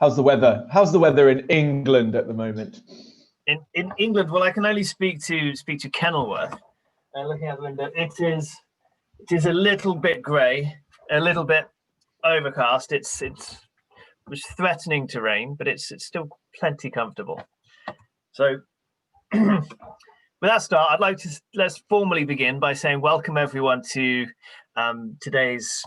How's the weather? How's the weather in England at the moment? In England, well, I can only speak to Kenilworth. Looking out the window, it is a little bit grey, a little bit overcast. It's threatening to rain, but it's still plenty comfortable. So, with that start, I'd like to let's formally begin by saying welcome everyone to today's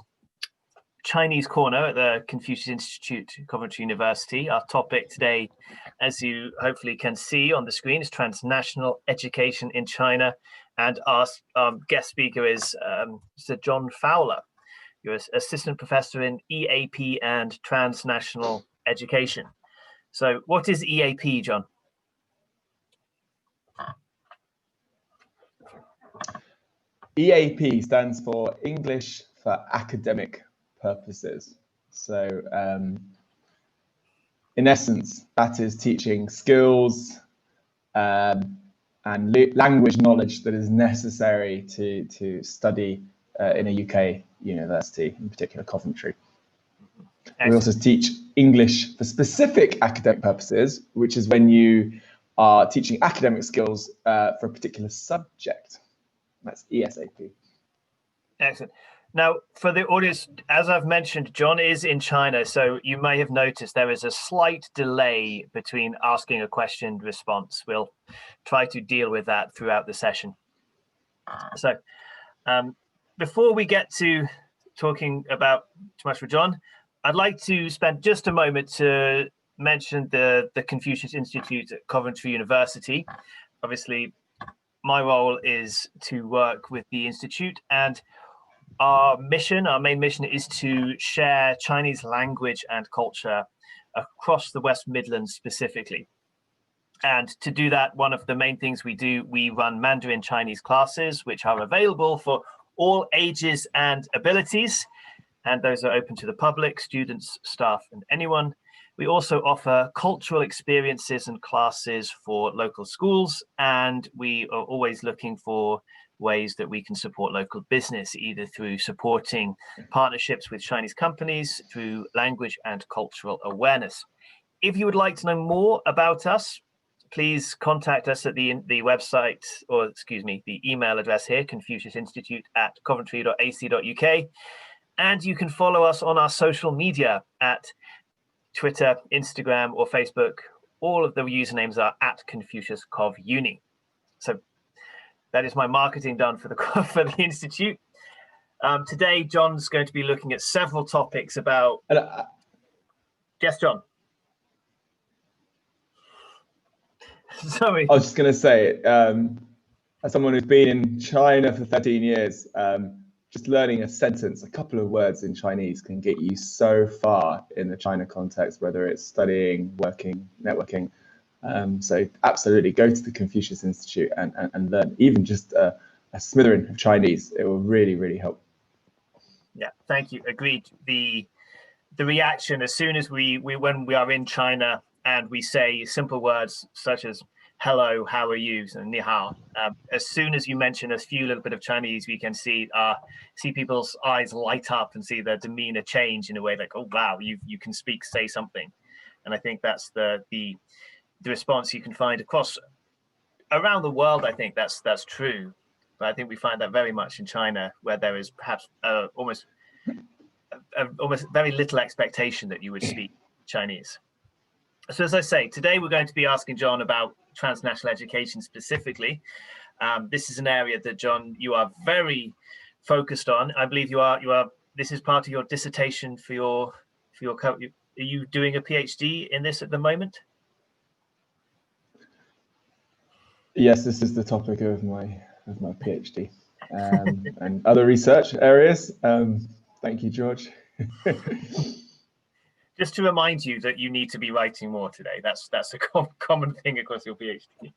Chinese Corner at the Confucius Institute, Coventry University. Our topic today, as you hopefully can see on the screen, is transnational education in China. And our guest speaker is Mr. John Fowler. You're an assistant professor in EAP and transnational education. So what is EAP, John? EAP stands for English for Academic Purposes. So in essence, that is teaching skills and language knowledge that is necessary to study in a UK university, in particular Coventry. Excellent. We also teach English for specific academic purposes, which is when you are teaching academic skills for a particular subject. That's ESAP. Excellent. Now, for the audience, as I've mentioned, John is in China, so you may have noticed there is a slight delay between asking a question and response. We'll try to deal with that throughout the session. So, before we get to talking about too much with John, I'd like to spend just a moment to mention the Confucius Institute at Coventry University. Obviously, my role is to work with the Institute, and our main mission is to share Chinese language and culture across the West Midlands specifically. And to do that, one of the main things we do, we run Mandarin Chinese classes, which are available for all ages and abilities. And those are open to the public, students, staff, and anyone. We also offer cultural experiences and classes for local schools, and we are always looking for ways that we can support local business, either through supporting partnerships with Chinese companies, through language and cultural awareness. If you would like to know more about us, please contact us at the website, or excuse me, the email address here, confuciusinstitute@coventry.ac.uk. And you can follow us on our social media at Twitter, Instagram, or Facebook. All of the usernames are @ConfuciusCovUni. So that is my marketing done for the Institute. Today, John's going to be looking at several topics about... Yes, John. Sorry. I was just going to say, as someone who's been in China for 13 years, just learning a sentence, a couple of words in Chinese can get you so far in the China context, whether it's studying, working, networking. So absolutely go to the Confucius Institute and learn even just a smattering of Chinese. It will really, really help. Yeah, thank you. Agreed. The reaction as soon as when we are in China and we say simple words such as hello, how are you, so ni hao. As soon as you mention a few little bit of Chinese, we can see people's eyes light up and see their demeanor change in a way like, oh wow, you can say something. And I think that's the response you can find around the world. I think that's true, but I think we find that very much in China, where there is perhaps almost very little expectation that you would speak Chinese. So as I say, today we're going to be asking John about transnational education specifically. This is an area that, John, you are very focused on. I believe you are. This is part of your dissertation for your. Are you doing a PhD in this at the moment? Yes, this is the topic of my PhD and other research areas. Thank you, George. Just to remind you that you need to be writing more today. That's a common thing across your PhD.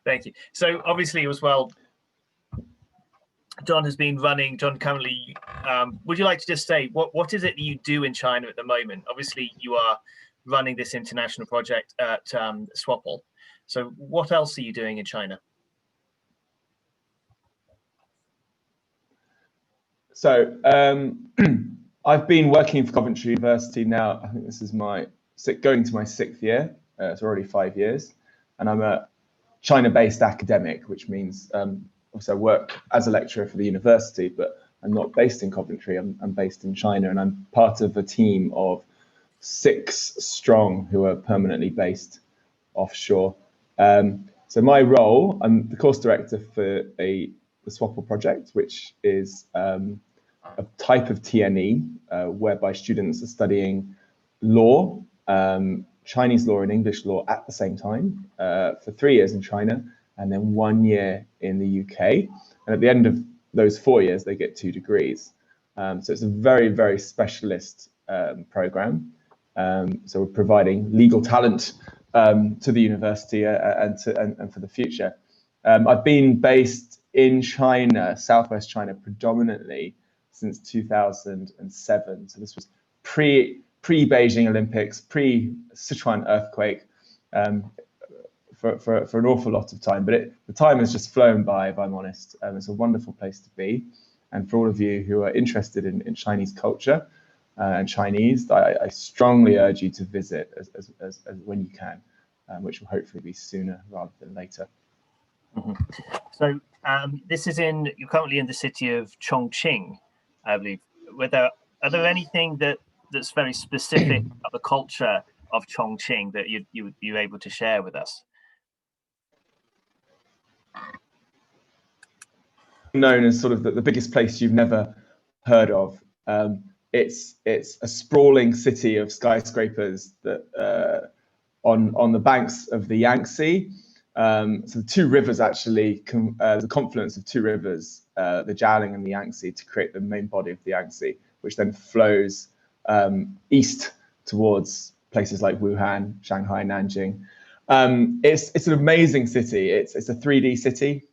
Thank you. So obviously as well, John currently, would you like to just say, what is it that you do in China at the moment? Obviously you are running this international project at SWAPL. So what else are you doing in China? So I've been working for Coventry University now. I think this is going to my 6th year. It's already 5 years, and I'm a China-based academic, which means also I work as a lecturer for the university, but I'm not based in Coventry. I'm based in China, and I'm part of a team of 6 strong who are permanently based offshore. So my role, I'm the course director for the SWAPL project, which is a type of TNE whereby students are studying law, Chinese law and English law at the same time for 3 years in China and then 1 year in the UK. And at the end of those 4 years, they get 2 degrees. So it's a very, very specialist program. So we're providing legal talent to the university and for the future. I've been based in China, Southwest China, predominantly since 2007. So this was pre-Beijing Olympics, pre-Sichuan earthquake, for an awful lot of time. But the time has just flown by, if I'm honest. It's a wonderful place to be. And for all of you who are interested in Chinese culture and Chinese, I strongly urge you to visit as when you can, which will hopefully be sooner rather than later. Mm-hmm. So you're currently in the city of Chongqing, I believe. Are there anything that's very specific of the culture of Chongqing that you're able to share with us? Known as sort of the biggest place you've never heard of. It's a sprawling city of skyscrapers that on the banks of the Yangtze. So the 2 rivers actually, the confluence of 2 rivers, the Jialing and the Yangtze, to create the main body of the Yangtze, which then flows east towards places like Wuhan, Shanghai, Nanjing. It's an amazing city. It's a 3D city.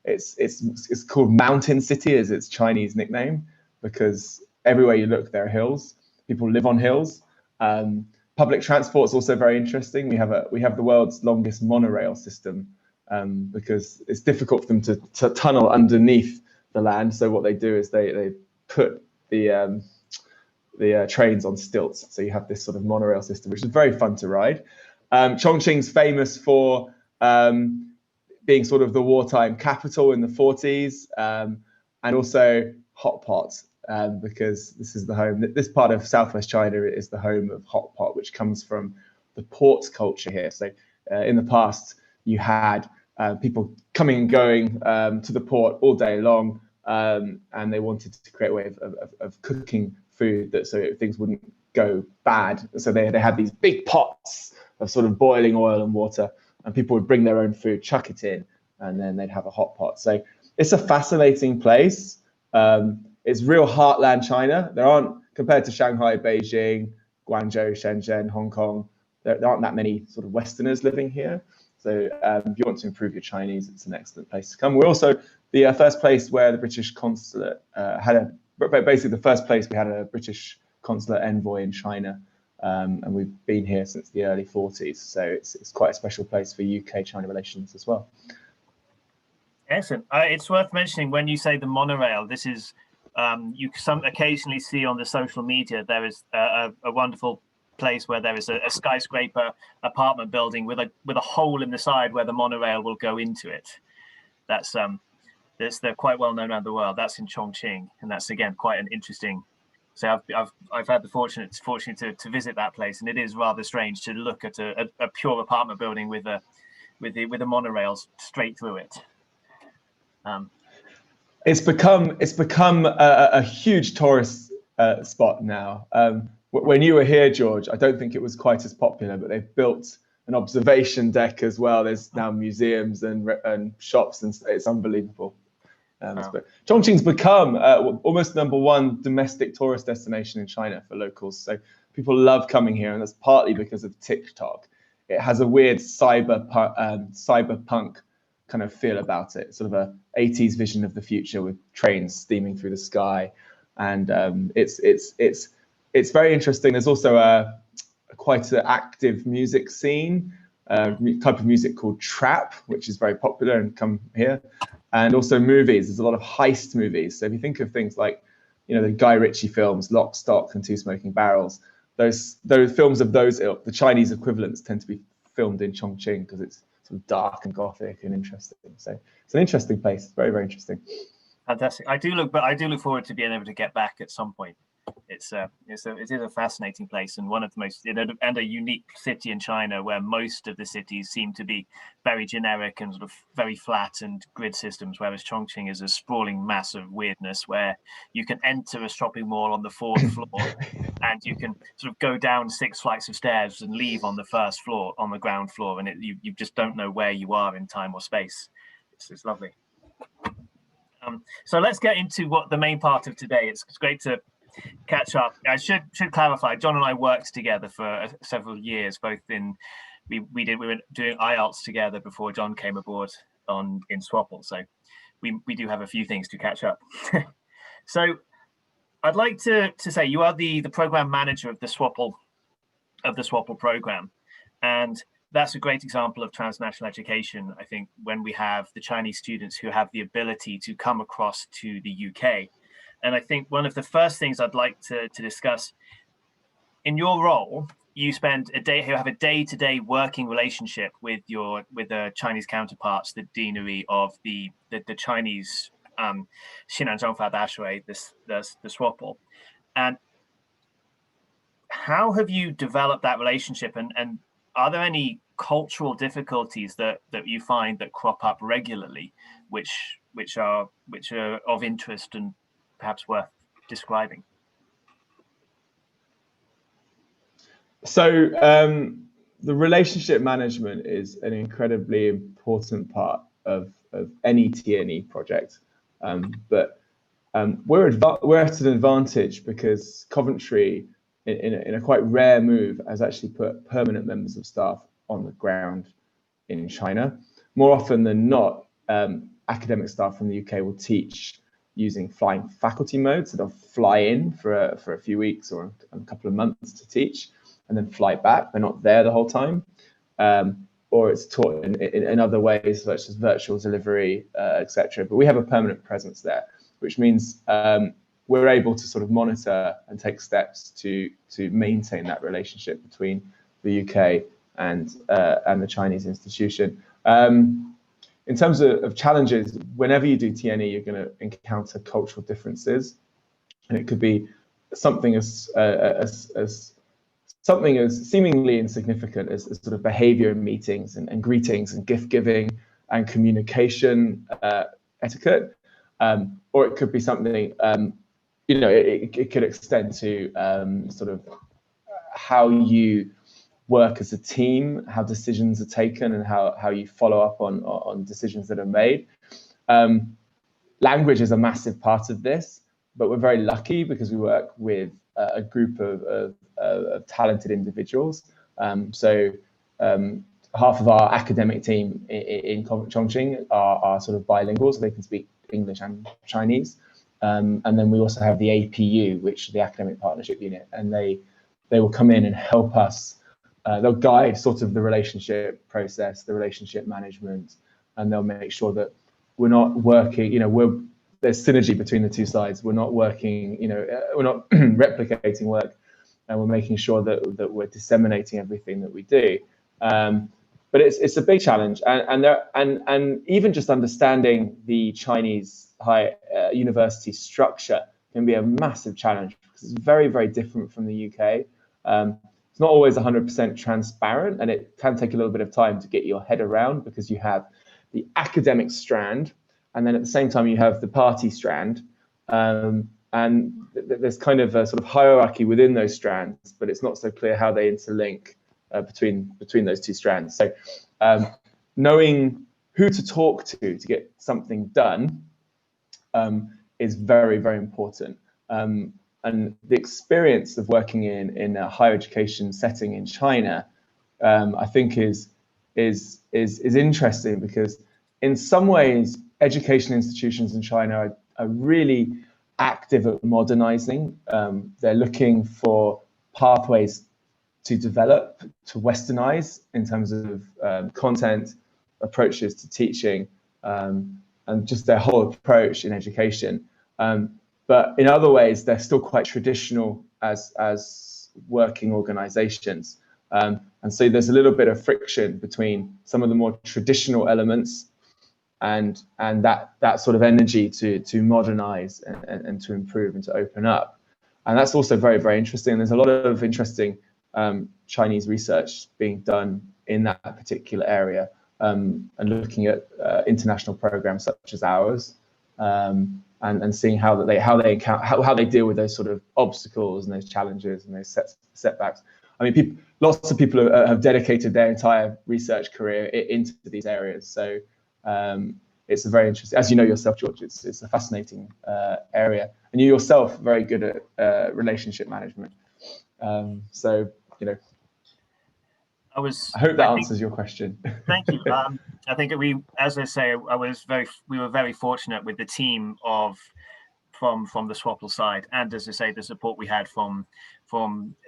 It's called Mountain City as its Chinese nickname, because everywhere you look, there are hills. People live on hills. Public transport is also very interesting. We have the world's longest monorail system because it's difficult for them to tunnel underneath the land. So what they do is they put the trains on stilts. So you have this sort of monorail system, which is very fun to ride. Chongqing's famous for being sort of the wartime capital in the 40s, and also hot pot, because this is the home. This part of Southwest China is the home of hot pot, which comes from the port culture here. So in the past, you had people coming and going to the port all day long, and they wanted to create a way of cooking food so things wouldn't go bad. So they had these big pots of sort of boiling oil and water, and people would bring their own food, chuck it in, and then they'd have a hot pot. So it's a fascinating place. It's real heartland China. There aren't, compared to Shanghai, Beijing, Guangzhou, Shenzhen, Hong Kong, there aren't that many sort of Westerners living here. So if you want to improve your Chinese, it's an excellent place to come. We're also the first place where the British consulate basically the first place we had a British consulate envoy in China. And we've been here since the early 40s. So it's quite a special place for UK-China relations as well. Excellent. It's worth mentioning when you say the monorail, this is, you occasionally see on the social media, there is a wonderful place where there is a skyscraper apartment building with a hole in the side where the monorail will go into it. They're quite well known around the world. That's in Chongqing, and that's again quite an interesting. So I've had the fortunate to visit that place, and it is rather strange to look at a pure apartment building with a monorail straight through it. It's become a huge tourist spot now. When you were here, George, I don't think it was quite as popular, but they've built an observation deck as well. There's now museums and shops, and it's unbelievable. But Chongqing's become almost #1 domestic tourist destination in China for locals. So people love coming here, and that's partly because of TikTok. It has a weird cyberpunk kind of feel about it, sort of a 80s vision of the future with trains steaming through the sky, and it's very interesting. There's also quite an active music scene, type of music called trap, which is very popular and come here. And also movies. There's a lot of heist movies. So if you think of things like the Guy Ritchie films, Lock, Stock, and Two Smoking Barrels. Those films of those ilk, the Chinese equivalents tend to be filmed in Chongqing because it's sort of dark and gothic and interesting. So it's an interesting place. Very, very interesting. Fantastic. I do look forward to being able to get back at some point. It is a fascinating place, and one of the most and a unique city in China, where most of the cities seem to be very generic and sort of very flat and grid systems, whereas Chongqing is a sprawling mass of weirdness where you can enter a shopping mall on the 4th floor and you can sort of go down 6 flights of stairs and leave on the 1st floor, on the ground floor, and you just don't know where you are in time or space. It's lovely. So let's get into what the main part of today. It's great to catch up. I should clarify, John and I worked together for several years, both in we were doing IELTS together before John came aboard in Swapple, so we do have a few things to catch up. So I'd like to say you are the program manager of the Swapple program, and that's a great example of transnational education. I think when we have the Chinese students who have the ability to come across to the UK. And I think one of the first things I'd like to discuss, in your role, you have a day-to-day working relationship with the Chinese counterparts, the deanery of the Chinese Xinan Zhongfa Dashui, the Swapple. And how have you developed that relationship, and are there any cultural difficulties that you find that crop up regularly, which are of interest and perhaps worth describing? So the relationship management is an incredibly important part of any TNE project, but we're at an advantage because Coventry, in a quite rare move, has actually put permanent members of staff on the ground in China. More often than not, academic staff from the UK will teach using flying faculty mode, so they'll fly in for a few weeks or a couple of months to teach, and then fly back. They're not there the whole time, or it's taught in other ways, such as virtual delivery, etc. But we have a permanent presence there, which means we're able to sort of monitor and take steps to maintain that relationship between the UK and the Chinese institution. In terms of challenges, whenever you do TNE, you're going to encounter cultural differences, and it could be something as seemingly insignificant as sort of behavior in meetings and greetings and gift giving and communication etiquette, or it could be something it could extend to sort of how you work as a team, how decisions are taken, and how you follow up on decisions that are made. Language is a massive part of this, but we're very lucky because we work with a group of talented individuals. So half of our academic team in Chongqing are sort of bilingual, so they can speak English and Chinese. And then we also have the APU, which is the Academic Partnership Unit, and they will come in and help us. They'll guide sort of the relationship process, the relationship management, and they'll make sure that we're not working, there's synergy between the two sides. We're not working, we're not replicating work, and we're making sure that we're disseminating everything that we do. But it's a big challenge, and even just understanding the Chinese higher university structure can be a massive challenge because it's very, very different from the UK. It's not always 100% transparent, and it can take a little bit of time to get your head around because you have the academic strand, and then at the same time you have the party strand, and there's kind of a sort of hierarchy within those strands, but it's not so clear how they interlink between those two strands. So knowing who to talk to get something done is very, very important. And the experience of working in a higher education setting in China, I think is interesting because in some ways, education institutions in China are really active at modernizing. They're looking for pathways to develop, to westernize in terms of content, approaches to teaching, and just their whole approach in education. but in other ways, they're still quite traditional as working organizations. And so there's a little bit of friction between some of the more traditional elements and that sort of energy to modernize and to improve and to open up. And that's also very, very interesting. There's a lot of interesting Chinese research being done in that particular area, and looking at international programs such as ours, and seeing how they deal with those sort of obstacles and those challenges and those setbacks. I mean, lots of people have dedicated their entire research career into these areas. So it's a very interesting, as you know yourself, George, it's a fascinating area, and you yourself very good at relationship management. So, you know, I hope that answers your question. Thank you. I think as I say, we were very fortunate with the team from the Swapple side, and as I say, the support we had from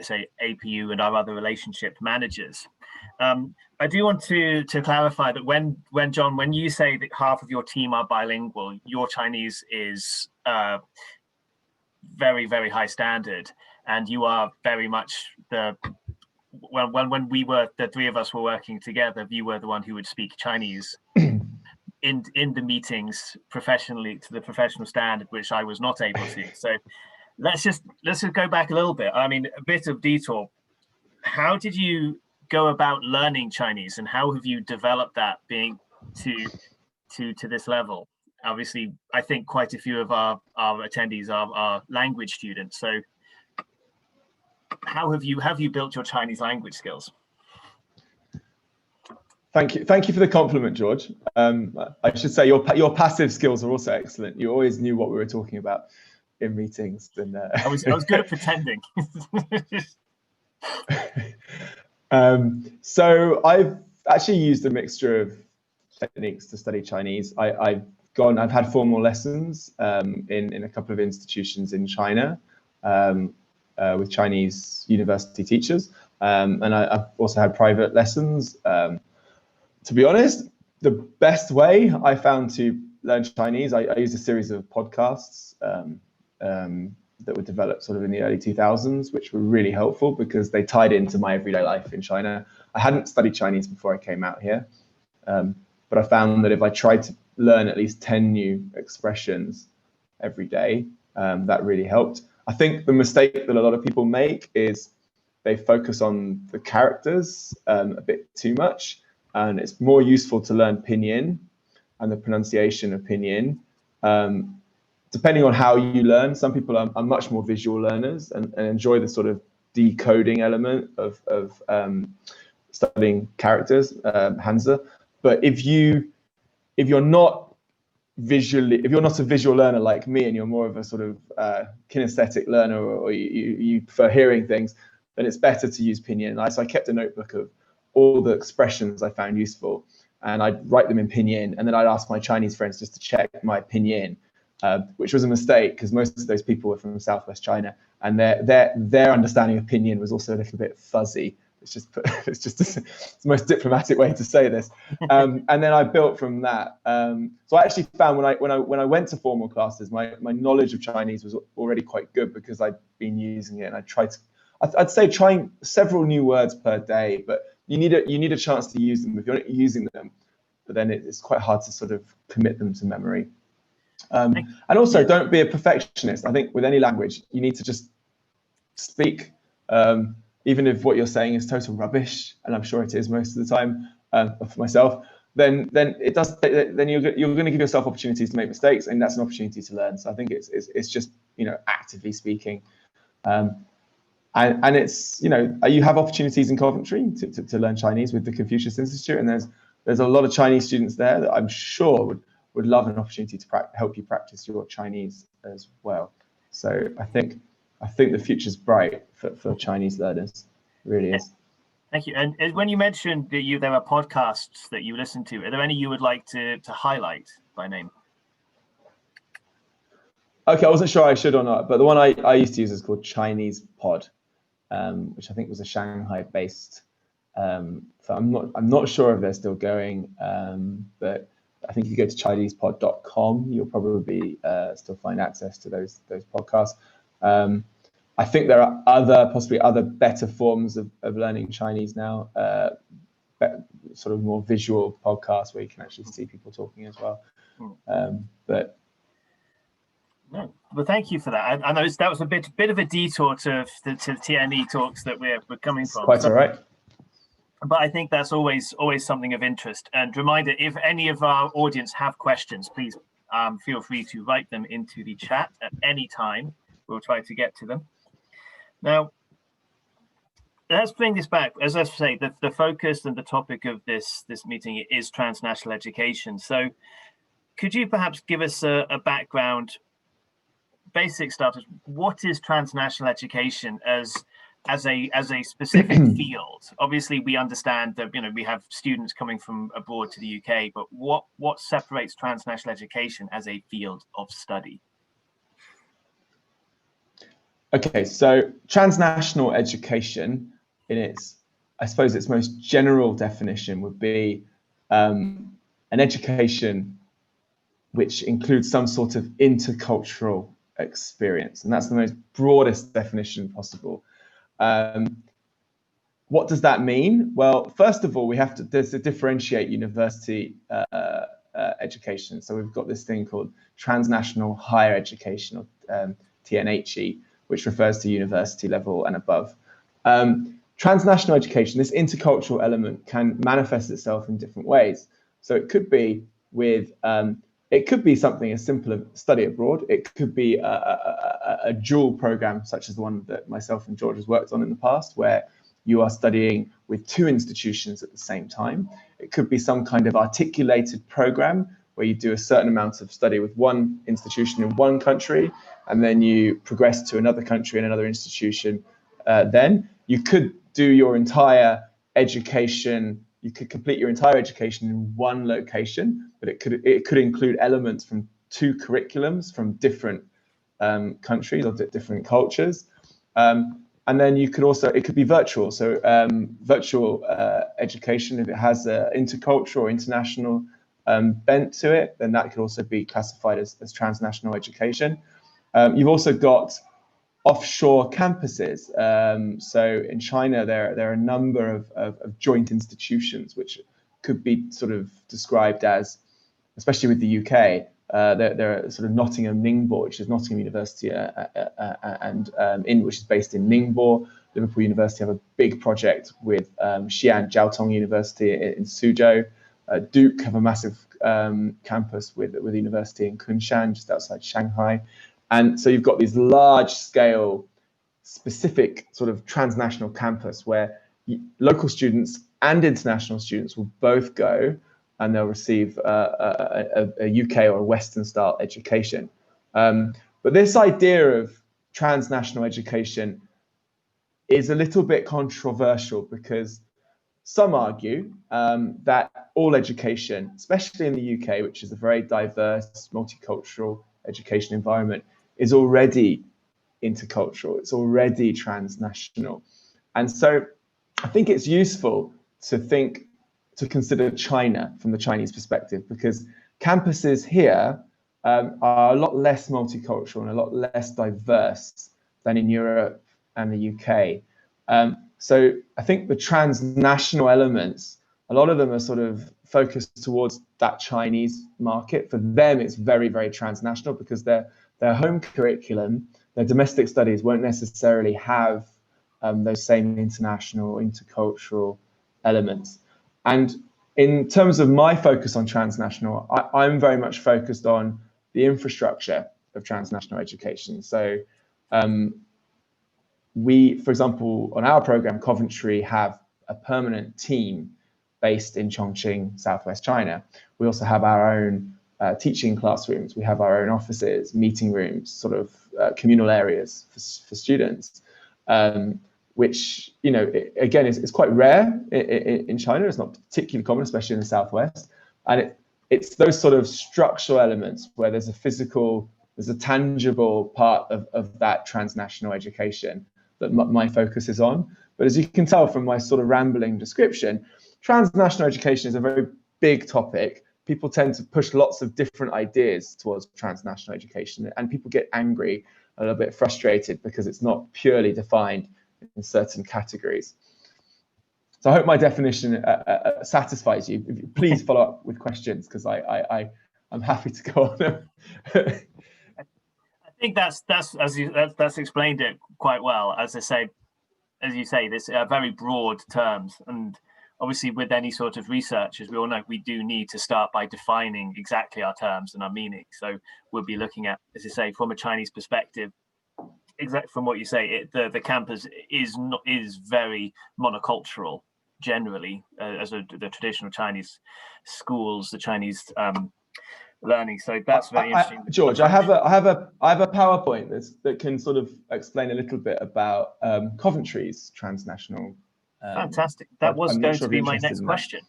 say APU and our other relationship managers. I do want to clarify that when you say that half of your team are bilingual, your Chinese is very, very high standard, and you are very much when we were, the three of us were working together, you were the one who would speak Chinese in the meetings professionally to the professional standard, which I was not able to. So let's just go back a little bit. I mean, a bit of detour. How did you go about learning Chinese, and how have you developed that being to this level? Obviously, I think quite a few of our attendees are language students. So how have you built your Chinese language skills? Thank you for the compliment, George. I should say your passive skills are also excellent. You always knew what we were talking about in meetings, and I was good at pretending. So I've actually used a mixture of techniques to study Chinese. I've had formal lessons in a couple of institutions in China with Chinese university teachers, and I've also had private lessons. To be honest, the best way I found to learn Chinese, I used a series of podcasts that were developed sort of in the early 2000s, which were really helpful because they tied into my everyday life in China. I hadn't studied Chinese before I came out here, but I found that if I tried to learn at least 10 new expressions every day, that really helped. I think the mistake that a lot of people make is they focus on the characters a bit too much, and it's more useful to learn pinyin and the pronunciation of pinyin. Depending on how you learn, some people are much more visual learners and enjoy the sort of decoding element of studying characters, Hansa. But if you're not a visual learner like me, and you're more of a sort of kinesthetic learner, or you prefer hearing things, then it's better to use pinyin. So I kept a notebook of all the expressions I found useful, and I'd write them in pinyin, and then I'd ask my Chinese friends just to check my pinyin, which was a mistake because most of those people were from Southwest China, and their understanding of pinyin was also a little bit fuzzy. It's just the most diplomatic way to say this. And then I built from that. So I actually found when I went to formal classes, my knowledge of Chinese was already quite good because I'd been using it, and I'd say trying several new words per day, but you need a chance to use them. If you're not using them, but then it's quite hard to sort of commit them to memory. And also, don't be a perfectionist. I think with any language, you need to just speak, even if what you're saying is total rubbish, and I'm sure it is most of the time for myself. Then you're going to give yourself opportunities to make mistakes, and that's an opportunity to learn. So I think it's just actively speaking. And it's you have opportunities in Coventry to learn Chinese with the Confucius Institute, and there's a lot of Chinese students there that I'm sure would love an opportunity to help you practice your Chinese as well. So I think the future's bright for Chinese learners. It really is. Thank you. And when you mentioned that there are podcasts that you listen to, are there any you would like to highlight by name? Okay, I wasn't sure I should or not, but the one I used to use is called Chinese Pod, which I think was a Shanghai-based. So I'm not sure if they're still going, but I think if you go to ChinesePod.com, you'll probably still find access to those podcasts. I think there are possibly other better forms of learning Chinese now, sort of more visual podcasts where you can actually see people talking as well. But no, well, thank you for that. I know that was a bit of a detour to the TNE talks that we're coming from. Quite all right. But I think that's always something of interest. And reminder, if any of our audience have questions, please feel free to write them into the chat at any time. We'll try to get to them. Now, let's bring this back. As I say, the focus and the topic of this meeting is transnational education. So could you perhaps give us a background, basic starters? What is transnational education as a specific field? Obviously, we understand that we have students coming from abroad to the UK, but what separates transnational education as a field of study? Okay, so transnational education, I suppose its most general definition would be an education which includes some sort of intercultural experience, and that's the most broadest definition possible. What does that mean? Well, first of all, we have to differentiate university education. So we've got this thing called transnational higher education, or TNHE, which refers to university level and above. Transnational education, this intercultural element, can manifest itself in different ways. So it could be something as simple as study abroad. It could be a dual program, such as the one that myself and George has worked on in the past, where you are studying with two institutions at the same time. It could be some kind of articulated program where you do a certain amount of study with one institution in one country, and then you progress to another country and another institution. Then you could do your entire education. You could complete your entire education in one location, but it could include elements from two curriculums from different countries or different cultures. And then it could be virtual. So virtual education, if it has an intercultural or international bent to it, then that could also be classified as transnational education. You've also got offshore campuses. So in China, there are a number of joint institutions which could be sort of described as, especially with the UK, there are sort of Nottingham Ningbo, which is Nottingham University, which is based in Ningbo. Liverpool University have a big project with Xi'an Jiaotong University in Suzhou. Duke have a massive campus with a university in Kunshan, just outside Shanghai. And so you've got these large-scale, specific sort of transnational campus where local students and international students will both go, and they'll receive a UK or a Western-style education. But this idea of transnational education is a little bit controversial, because some argue that all education, especially in the UK, which is a very diverse, multicultural education environment, is already intercultural, it's already transnational. And so I think it's useful to consider China from the Chinese perspective, because campuses here are a lot less multicultural and a lot less diverse than in Europe and the UK. So I think the transnational elements, a lot of them are sort of focused towards that Chinese market. For them, it's very, very transnational, because their home curriculum, their domestic studies won't necessarily have those same international, intercultural elements. And in terms of my focus on transnational, I'm very much focused on the infrastructure of transnational education. So we, for example, on our program, Coventry, have a permanent team based in Chongqing, Southwest China. We also have our own teaching classrooms. We have our own offices, meeting rooms, sort of communal areas for students, which, again, is quite rare in China. It's not particularly common, especially in the Southwest. And it's those sort of structural elements where there's a tangible part of that transnational education that my focus is on. But as you can tell from my sort of rambling description, transnational education is a very big topic. people tend to push lots of different ideas towards transnational education, and people get angry, a little bit frustrated because it's not purely defined in certain categories. So I hope my definition satisfies you. Please follow up with questions, because I'm happy to go on. I think that's explained it quite well. As you say, this very broad terms, and obviously with any sort of research, as we all know, we do need to start by defining exactly our terms and our meaning. So we'll be looking at, as you say, from a Chinese perspective, exactly from what you say, the campus is very monocultural generally, as the traditional Chinese schools, the Chinese learning. So that's very interesting. George, I have a PowerPoint that can sort of explain a little bit about Coventry's transnational. Fantastic. That was going to be my next question.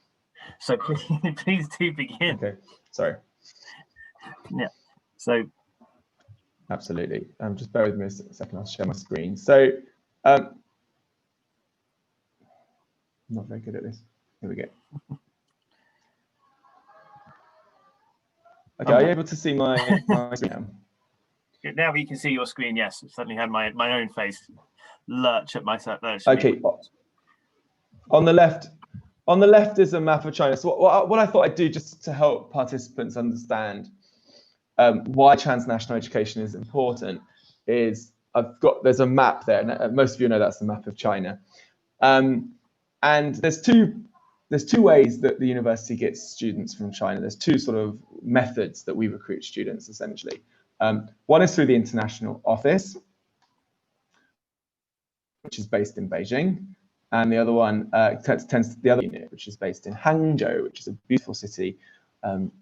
So please do begin. Okay, sorry. Yeah. So. Absolutely. Just bear with me a second. I'll share my screen. So, I'm not very good at this. Here we go. Okay, are you able to see my screen now? Now we can see your screen. Yes, I suddenly had my own face lurch at my screen. Okay. On the left is a map of China. So what I thought I'd do, just to help participants understand why transnational education is important, is there's a map there, and most of you know that's the map of China. And there's two ways that the university gets students from China. There's two sort of methods that we recruit students, essentially. One is through the international office, which is based in Beijing, and the other one the other unit, which is based in Hangzhou, which is a beautiful city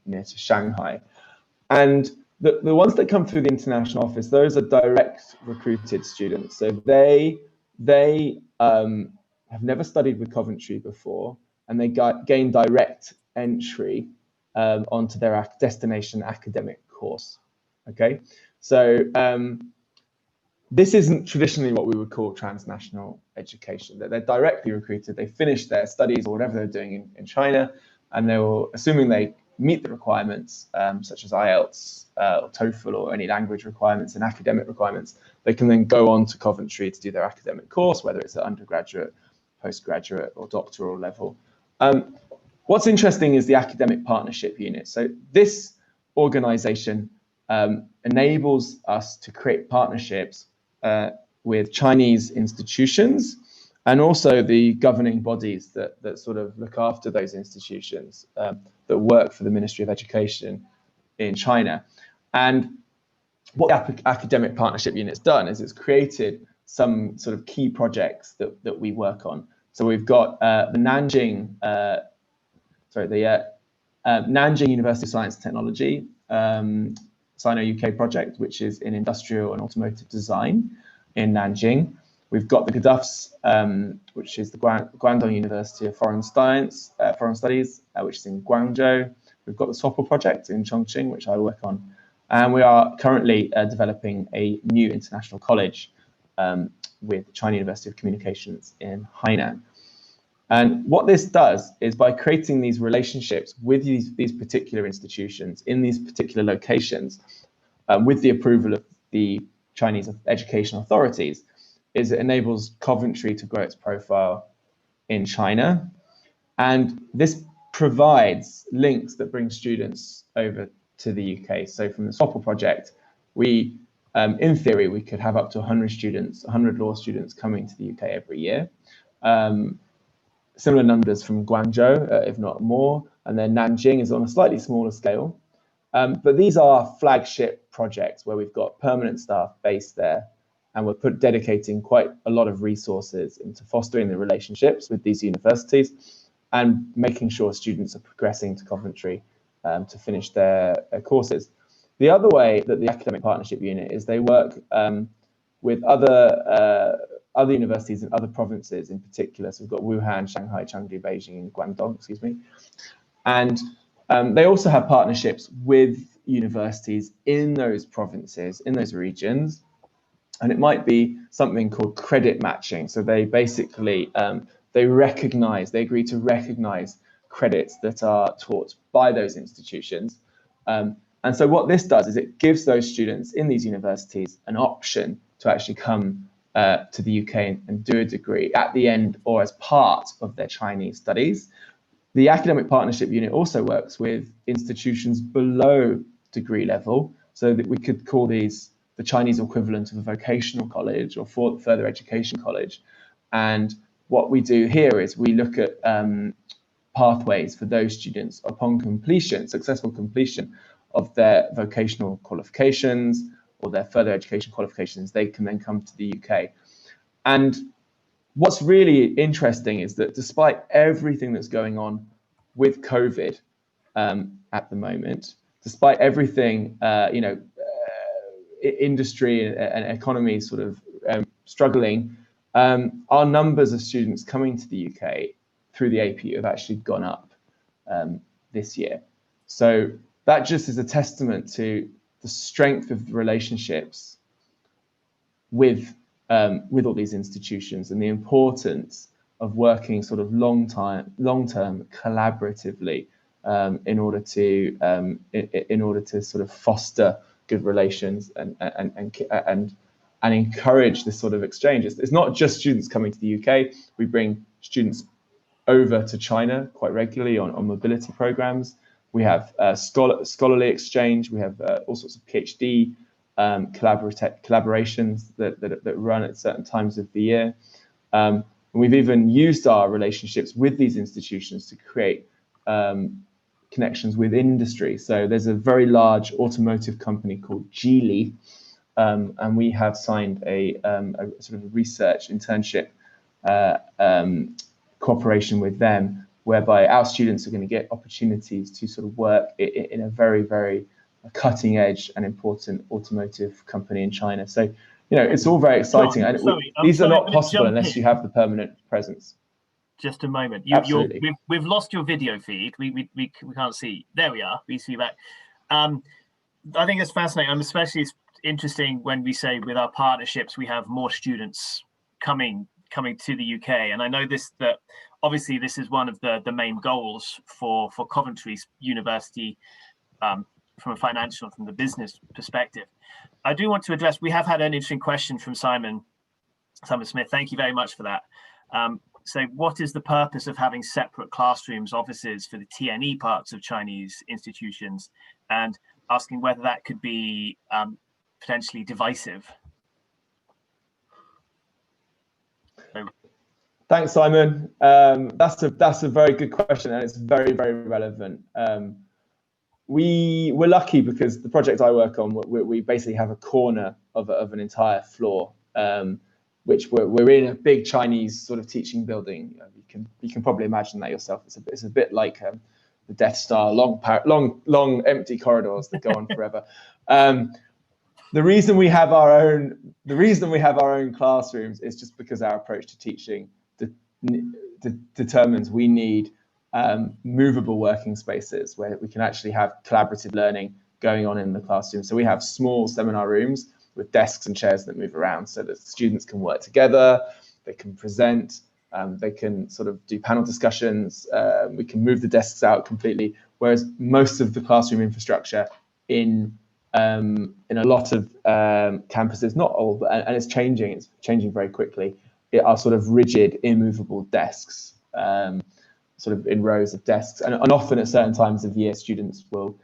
near to Shanghai. And the ones that come through the international office, those are direct recruited students. So they have never studied with Coventry before, and they gain direct entry onto their destination academic course. Okay, so this isn't traditionally what we would call transnational education. That they're directly recruited, they finish their studies or whatever they're doing in China, and they will, assuming they meet the requirements, such as IELTS or TOEFL or any language requirements and academic requirements, they can then go on to Coventry to do their academic course, whether it's at undergraduate, postgraduate or doctoral level. What's interesting is the academic partnership unit. So this organization enables us to create partnerships with Chinese institutions and also the governing bodies that sort of look after those institutions that work for the Ministry of Education in China. And what the academic partnership unit's done is it's created some sort of key projects that we work on. So we've got the Nanjing University of Science and Technology Sino-UK project, which is in industrial and automotive design in Nanjing. We've got the GDUFS, which is the Guangdong University of Foreign Studies, which is in Guangzhou. We've got the SWAPL project in Chongqing, which I work on. And we are currently developing a new international college with China University of Communications in Hainan. And what this does is, by creating these relationships with these particular institutions in these particular locations, with the approval of the Chinese education authorities, is it enables Coventry to grow its profile in China. And this provides links that bring students over to the UK. So from the SWAPL project, we, in theory, we could have up to 100 law students coming to the UK every year. Similar numbers from Guangzhou, if not more, and then Nanjing is on a slightly smaller scale. But these are flagship projects where we've got permanent staff based there, and we're dedicating quite a lot of resources into fostering the relationships with these universities and making sure students are progressing to Coventry to finish their courses. The other way that the Academic Partnership Unit is, they work with other universities in other provinces in particular. So we've got Wuhan, Shanghai, Chengdu, Beijing, and Guangdong, excuse me. And they also have partnerships with universities in those provinces, in those regions. And it might be something called credit matching. So they basically, they agree to recognize credits that are taught by those institutions. And so what this does is it gives those students in these universities an option to actually come to the UK and do a degree at the end or as part of their Chinese studies. The Academic Partnership Unit also works with institutions below degree level, so that we could call these the Chinese equivalent of a vocational college or further education college. And what we do here is we look at pathways for those students upon completion, successful completion of their vocational qualifications or their further education qualifications. They can then come to the UK. And what's really interesting is that despite everything that's going on with COVID at the moment, despite everything, industry and economy sort of struggling, our numbers of students coming to the UK through the APU have actually gone up this year. So that just is a testament to the strength of the relationships with all these institutions and the importance of working sort of long-term collaboratively in order to sort of foster good relations and encourage this sort of exchange. It's not just students coming to the UK. We bring students over to China quite regularly on mobility programs. We have scholarly exchange. We have all sorts of PhD collaborations that run at certain times of the year. And we've even used our relationships with these institutions to create connections with industry. So there's a very large automotive company called Geely, and we have signed a sort of research internship cooperation with them, whereby our students are going to get opportunities to sort of work in a very, very cutting edge and important automotive company in China. So, it's all very exciting. John, and these are not possible unless you have the permanent presence. Just a moment. Absolutely. We've lost your video feed. We can't see. There we are. We see you back. I think it's fascinating. I'm especially interesting when we say with our partnerships, we have more students coming to the UK. And I know that obviously this is one of the main goals for Coventry's university from the business perspective. I do want to address, we have had an interesting question from Simon Smith. Thank you very much for that. So what is the purpose of having separate classrooms, offices for the TNE parts of Chinese institutions, and asking whether that could be potentially divisive? Thanks, Simon. That's a very good question, and it's very, very relevant. We're lucky because the project I work on, we basically have a corner of an entire floor, which we're in a big Chinese sort of teaching building. You can probably imagine that yourself. It's a bit like the Death Star, long empty corridors that go on forever. The reason we have our own classrooms is just because our approach to teaching determines we need movable working spaces where we can actually have collaborative learning going on in the classroom. So we have small seminar rooms with desks and chairs that move around so that students can work together, they can present, they can sort of do panel discussions, we can move the desks out completely, whereas most of the classroom infrastructure in a lot of campuses, not all, but and it's changing very quickly, are sort of rigid, immovable desks, sort of in rows of desks, and often at certain times of year, students will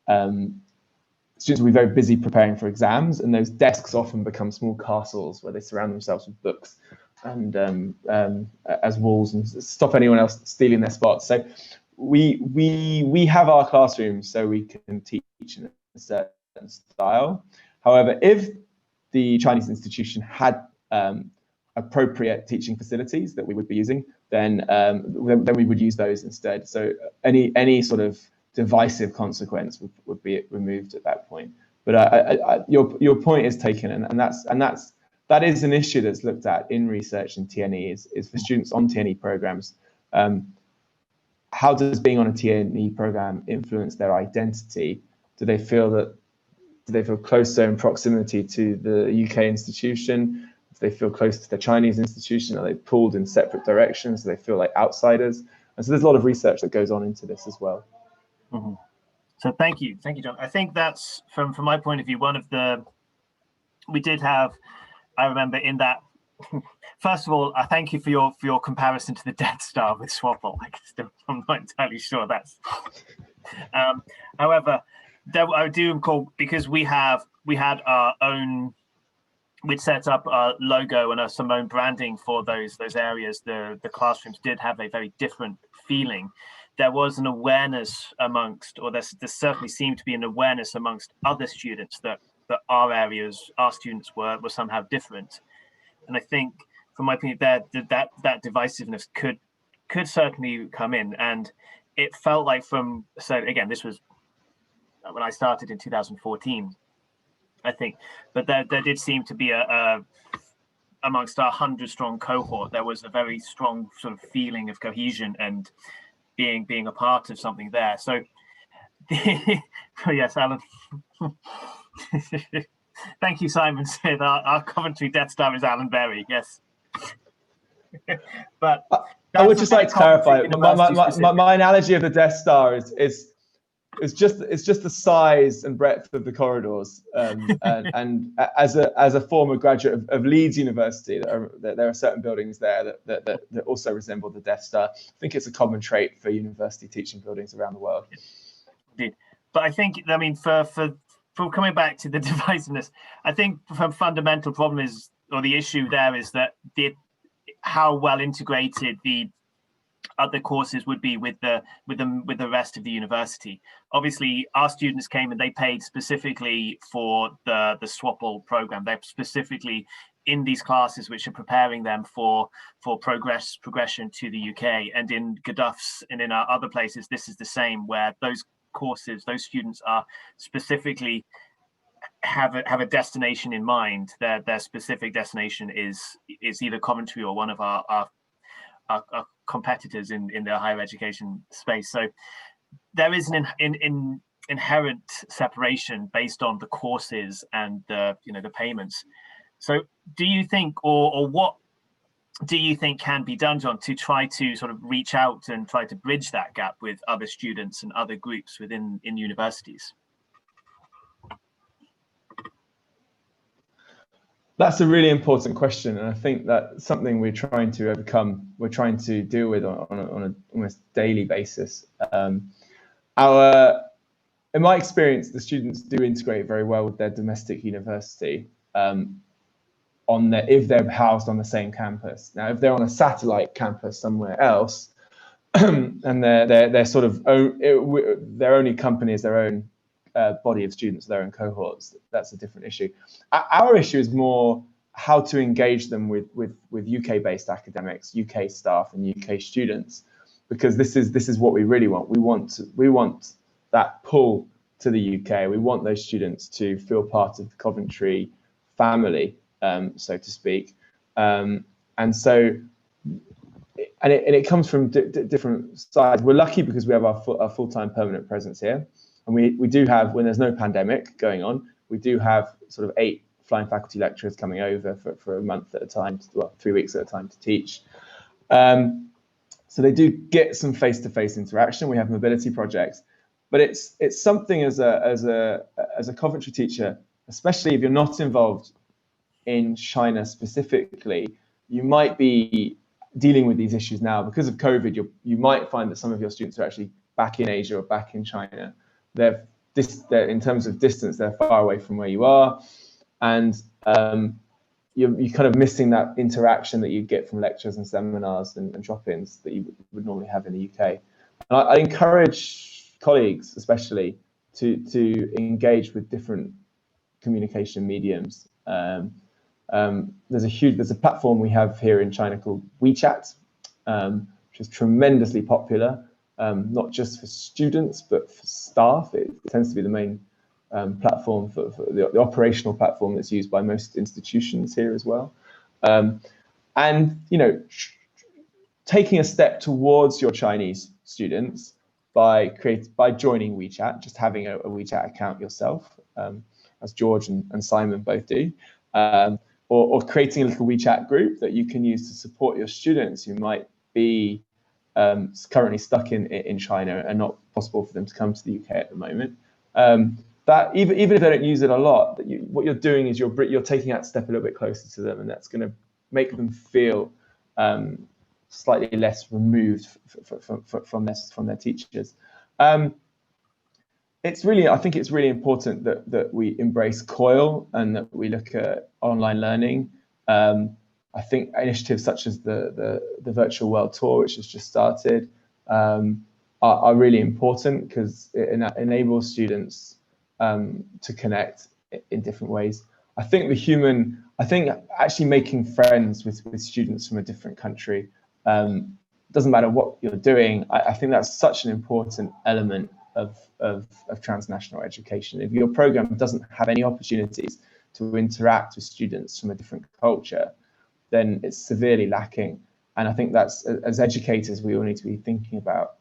be very busy preparing for exams, and those desks often become small castles where they surround themselves with books and as walls and stop anyone else stealing their spots. So we have our classrooms so we can teach in a certain style. However, if the Chinese institution had appropriate teaching facilities that we would be using, then we would use those instead. So any sort of divisive consequence would be removed at that point. But your point is taken, and that is an issue that's looked at in research in TNE is for students on TNE programs. How does being on a TNE program influence their identity? Do they feel closer in proximity to the UK institution? Do they feel close to the Chinese institution? Are they pulled in separate directions? Do they feel like outsiders? And so there's a lot of research that goes on into this as well. Mm-hmm. So thank you, John. I think that's from my point of view, one of the, we did have, I remember in that, first of all, I thank you for your comparison to the Death Star with Swapple. I'm not entirely sure that's. However, I do recall, because we had our own, we'd set up a logo and some own branding for those areas. The classrooms did have a very different feeling. There was an awareness amongst, or there certainly seemed to be an awareness amongst other students that our areas, our students were somehow different. And I think, from my opinion, that divisiveness could certainly come in. And it felt like so again, this was when I started in 2014, I think, but there did seem to be amongst our 100-strong cohort, there was a very strong sort of feeling of cohesion and being a part of something there. So, oh yes, Alan. Thank you, Simon. Said our Coventry Death Star is Alan Berry. Yes. But I would just like to clarify my analogy of the Death Star is just the size and breadth of the corridors, and as a former graduate of Leeds University, there are certain buildings there that also resemble the Death Star. I think it's a common trait for university teaching buildings around the world. Indeed, but I think, I mean, for coming back to the divisiveness, I think the fundamental problem is, or the issue there is that how well integrated the other courses would be with the rest of the university. Obviously, our students came and they paid specifically for the Swapple program. They're specifically in these classes which are preparing them for progression to the UK. And in Goduf's and in our other places, this is the same, where those courses, those students are specifically have a destination in mind. Their specific destination is either Coventry or one of our competitors in the higher education space. So there is an inherent separation based on the courses and the payments. So do you think, or what do you think can be done, John, to try to sort of reach out and try to bridge that gap with other students and other groups within universities? That's a really important question, and I think that's something we're trying to overcome. We're trying to deal with on a almost daily basis. In my experience, the students do integrate very well with their domestic university if they're housed on the same campus. Now, if they're on a satellite campus somewhere else, and they're sort of their only company is their own body of students, their own cohorts, that's a different issue. Our issue is more how to engage them with UK-based academics, UK staff, and UK students, because this is what we really want. We want that pull to the UK. We want those students to feel part of the Coventry family, so to speak, and it comes from different sides. We're lucky because we have our full-time permanent presence here. And we do have, when there's no pandemic going on, we do have sort of 8 flying faculty lecturers coming over for a month at a time, 3 weeks at a time to teach. So they do get some face-to-face interaction. We have mobility projects, but it's something as a Coventry teacher, especially if you're not involved in China specifically, you might be dealing with these issues now because of COVID. You might find that some of your students are actually back in Asia or back in China. They're in terms of distance, they're far away from where you are, and you're kind of missing that interaction that you get from lectures and seminars and drop-ins that you would normally have in the UK. And I encourage colleagues, especially, to engage with different communication mediums. There's a platform we have here in China called WeChat, which is tremendously popular. Not just for students, but for staff. It tends to be the main platform for the operational platform that's used by most institutions here as well. And taking a step towards your Chinese students by joining WeChat, just having a WeChat account yourself, as George and Simon both do, or creating a little WeChat group that you can use to support your students who might be currently stuck in China and not possible for them to come to the UK at the moment. That even if they don't use it a lot, what you're doing is you're taking that step a little bit closer to them, and that's going to make them feel slightly less removed from their teachers. I think it's really important that we embrace COIL and that we look at online learning. I think initiatives such as the Virtual World Tour, which has just started, are really important because it enables students to connect in different ways. I think actually making friends with students from a different country, doesn't matter what you're doing. I think that's such an important element of transnational education. If your program doesn't have any opportunities to interact with students from a different culture, then it's severely lacking. And I think that's, as educators, we all need to be thinking about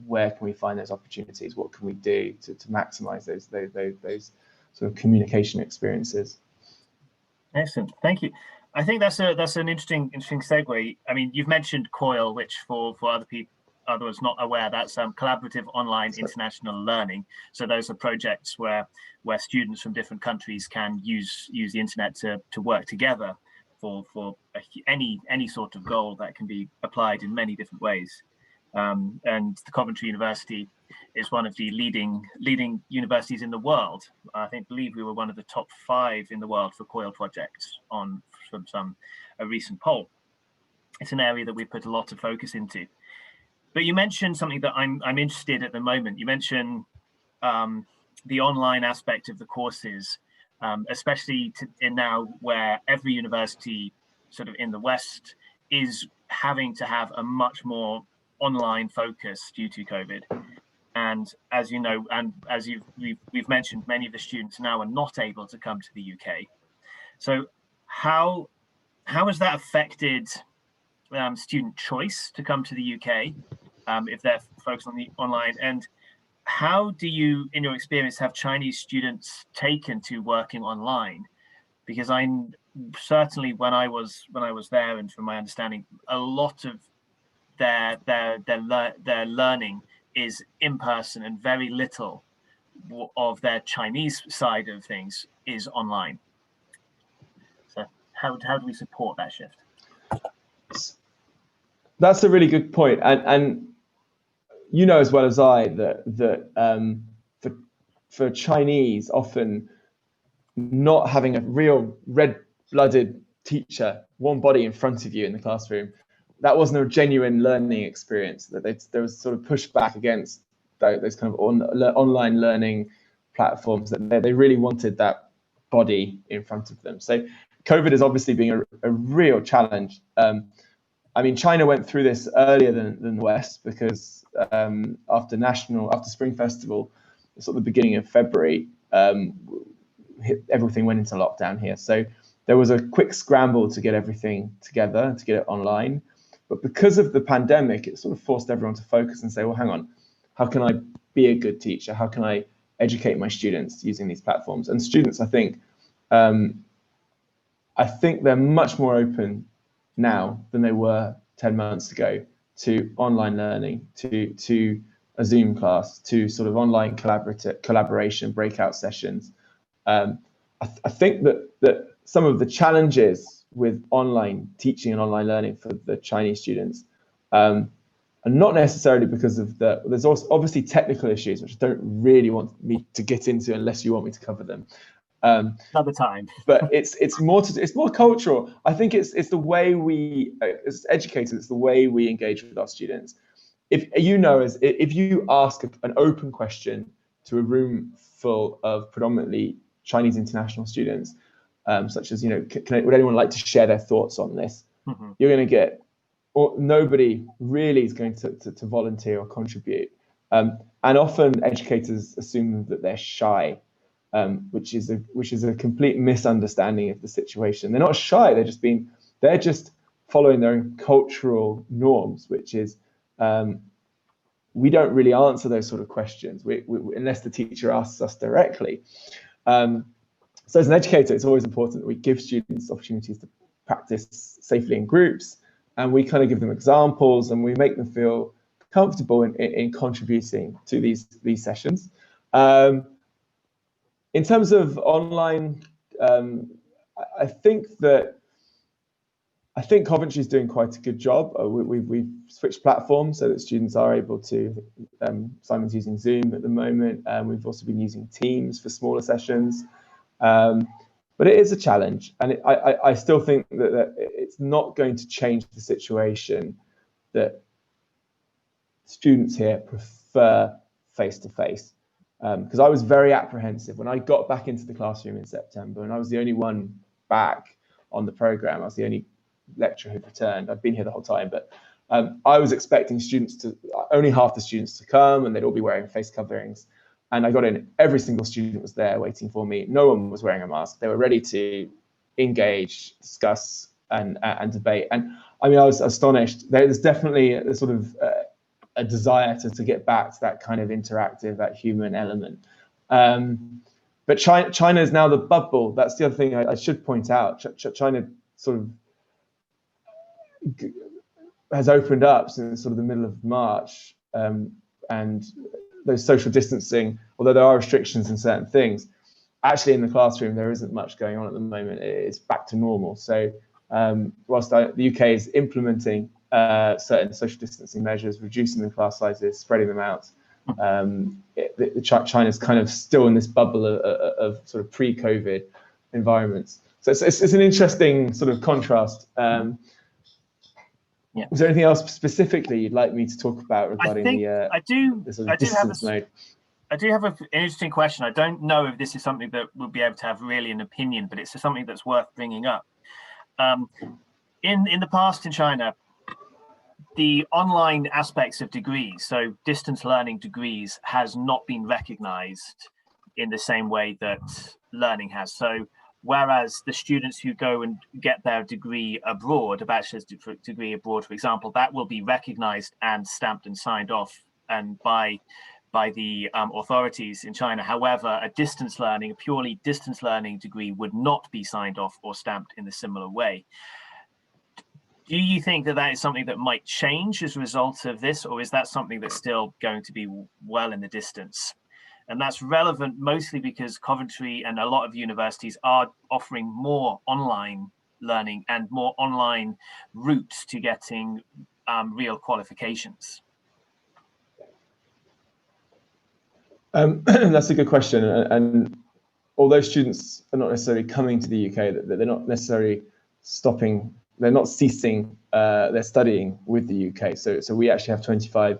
where can we find those opportunities? What can we do to maximize those sort of communication experiences? Excellent, thank you. I think that's an interesting segue. I mean, you've mentioned COIL, which for others not aware, that's collaborative online international learning. So those are projects where students from different countries can use the internet to work together for any sort of goal that can be applied in many different ways. And the Coventry University is one of the leading universities in the world. I believe we were one of the top 5 in the world for COIL projects from a recent poll. It's an area that we put a lot of focus into. But you mentioned something that I'm interested at the moment. You mentioned the online aspect of the courses, especially in now where every university sort of in the West is having to have a much more online focus due to COVID. And as you know, and as we've mentioned, many of the students now are not able to come to the UK. So how has that affected student choice to come to the UK if they're focused on the online? And how do you, in your experience, have Chinese students taken to working online? Because I'm certainly when I was there, and from my understanding, a lot of their learning is in person, and very little of their Chinese side of things is online. So how do we support that shift? That's a really good point, and you know as well as I that for Chinese, often not having a real red-blooded teacher, one body in front of you in the classroom, that wasn't a genuine learning experience. That there was sort of pushback against those kind of online learning platforms, that they really wanted that body in front of them. So COVID is obviously being a real challenge. I mean, China went through this earlier than the West, because after Spring Festival, sort of the beginning of February, everything went into lockdown here. So there was a quick scramble to get everything together, to get it online. But because of the pandemic, it sort of forced everyone to focus and say, well, hang on, how can I be a good teacher? How can I educate my students using these platforms? And students, I think they're much more open now than they were 10 months ago to online learning, to a Zoom class, to sort of online collaboration, breakout sessions. I think that some of the challenges with online teaching and online learning for the Chinese students are not necessarily because of there's also obviously technical issues, which I don't really want me to get into unless you want me to cover them. Another time. But it's more cultural. I think it's the way we, as educators, it's the way we engage with our students. If you ask an open question to a room full of predominantly Chinese international students, such as, would anyone like to share their thoughts on this? Mm-hmm. You're going to get, or nobody really is going to volunteer or contribute. And often educators assume that they're shy, which is a complete misunderstanding of the situation. They're not shy. They're just following their own cultural norms, which is we don't really answer those sort of questions unless the teacher asks us directly. So as an educator, it's always important that we give students opportunities to practice safely in groups, and we kind of give them examples, and we make them feel comfortable in contributing to these sessions. In terms of online, I think Coventry is doing quite a good job. We've switched platforms so that students are able to, Simon's using Zoom at the moment. We've also been using Teams for smaller sessions. But it is a challenge, and I still think that it's not going to change the situation that students here prefer face-to-face. Because I was very apprehensive when I got back into the classroom in September, and I was the only one back on the programme. I was the only lecturer who'd returned. I've been here the whole time, but I was expecting only half the students to come, and they'd all be wearing face coverings. And I got in, every single student was there waiting for me. No one was wearing a mask. They were ready to engage, discuss, and debate. And I mean, I was astonished. There's definitely a sort of a desire to get back to that kind of interactive, that human element. But China is now the bubble. That's the other thing I should point out. China sort of has opened up since sort of the middle of March, and those social distancing, although there are restrictions in certain things, actually in the classroom there isn't much going on at the moment. It's back to normal. So whilst the UK is implementing certain social distancing measures, reducing the class sizes, spreading them out, China's kind of still in this bubble of sort of pre-COVID environments. So it's an interesting sort of contrast. Yeah. Was there anything else specifically you'd like me to talk about regarding the sort of distance mode? I do have an interesting question. I don't know if this is something that we'll be able to have really an opinion, but it's something that's worth bringing up. In the past in China, the online aspects of degrees, so distance learning degrees, has not been recognized in the same way that learning has. So whereas the students who go and get their degree abroad, a bachelor's degree abroad, for example, that will be recognized and stamped and signed off and by the authorities in China. However, a purely distance learning degree would not be signed off or stamped in a similar way. Do you think that is something that might change as a result of this, or is that something that's still going to be well in the distance? And that's relevant mostly because Coventry and a lot of universities are offering more online learning and more online routes to getting real qualifications. That's a good question. And although students are not necessarily coming to the UK, they're not necessarily stopping, they're not ceasing their studying with the UK. So we actually have 25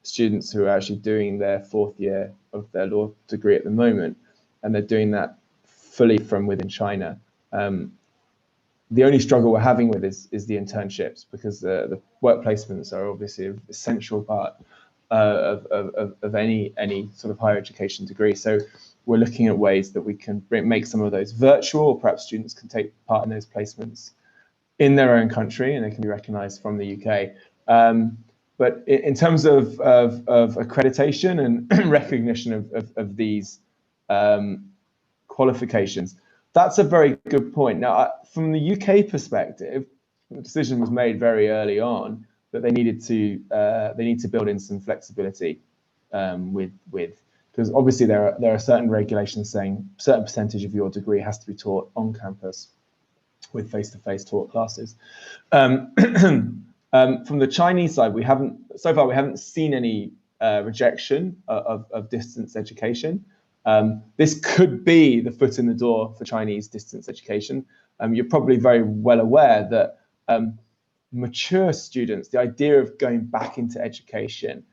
students who are actually doing their 4th year of their law degree at the moment, and they're doing that fully from within China. The only struggle we're having with is the internships, because the work placements are obviously an essential part of any sort of higher education degree. So we're looking at ways that we can make some of those virtual, or perhaps students can take part in those placements in their own country and they can be recognised from the UK. But in terms of accreditation and recognition of these qualifications, that's a very good point. Now, from the UK perspective, the decision was made very early on that they need to build in some flexibility because obviously there are certain regulations saying a certain percentage of your degree has to be taught on campus with face-to-face taught classes. From the Chinese side, we haven't seen any rejection of distance education. This could be the foot in the door for Chinese distance education. You're probably very well aware that mature students, the idea of going back into education